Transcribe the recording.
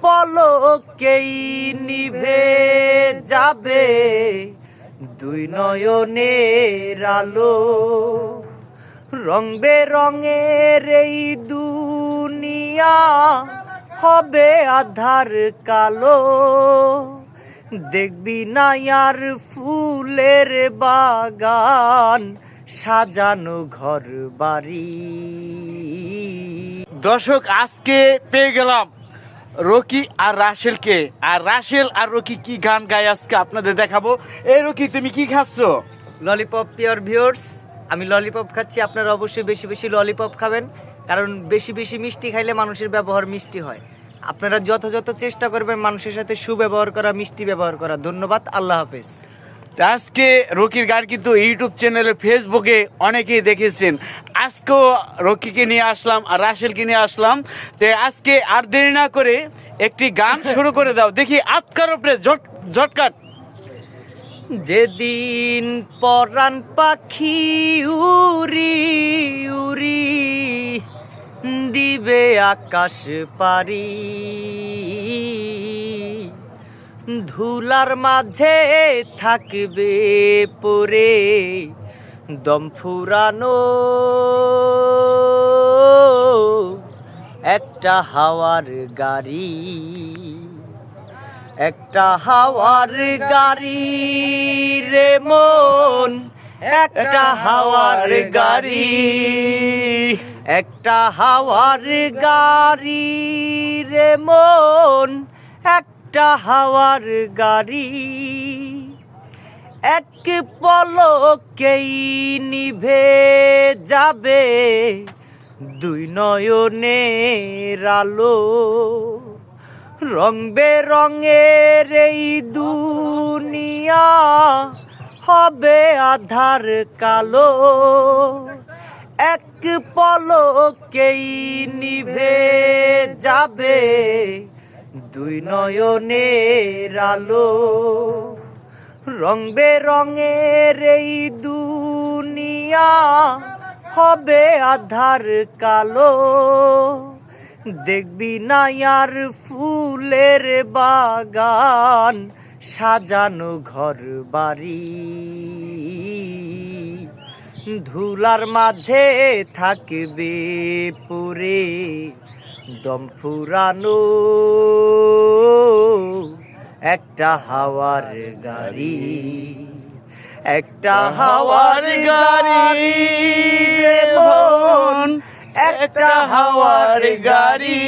পলকেই নিভে যাবে দুই নয়নের আলো। রং বেরঙের এই দুনিয়া হবে আধার কালো। দেখবি না আর ফুলের বাগান সাজানো ঘর বাড়ি। দর্শক, আজকে পেয়ে গেলাম রকি আর রাসেলকে। আর রাসেল আর রকি কি গান গায় আজকে আপনাদের দেখাবো। এই রকি, তুমি কি খাচ্ছ? ললিপপ। পিওর ভিউয়ার্স, আমি ললিপপ খাচ্ছি। আপনারা অবশ্যই বেশি বেশি ললিপপ খাবেন, কারণ বেশি বেশি মিষ্টি খাইলে মানুষের ব্যবহার মিষ্টি হয়। আপনারা যথাযথ চেষ্টা করবেন মানুষের সাথে সুব্যবহার করা, মিষ্টি ব্যবহার করা। ধন্যবাদ, আল্লাহ হাফেজ। আজকে রকির গান কিন্তু ইউটিউব চ্যানেলে, ফেসবুকে অনেকেই দেখেছেন। আজকেও রকিকে নিয়ে আসলাম আর রাসেলকে নিয়ে আসলাম। তো আজকে আর দেরি না করে একটি গান শুরু করে দাও দেখি। আতকার উপরে ঝটকাট। যেদিন পরাণ পাখি উড়ি উড়ি দিবে আকাশ পারি, ধুলার মাঝে থাকবে পরে দম ফুরানো একটা হাওয়ার গাড়ি। একটা হাওয়ার গাড়ি রে মন, একটা হাওয়ার গাড়ি। একটা হাওয়ার গাড়ি রে মন, একটা হাওয়ার গাড়ি। এক পলকেই নিভে যাবে দুই নয়নের আলো। রং বেরঙের এই দুনিয়া হবে আধার কালো। এক পলকেই নিভে যাবে দুই নয়নের আলো। রং বেরঙের এই দুনিয়া হবে আধার কালো। দেখবি না আর ফুলের বাগান সাজানো ঘর বাড়ি। ধুলার মাঝে থাকবে পরে দম ফুরানো একটা হাওয়ার গাড়ি। একটা হাওয়ার গাড়ি রে মন, একটা হাওয়ার গাড়ি।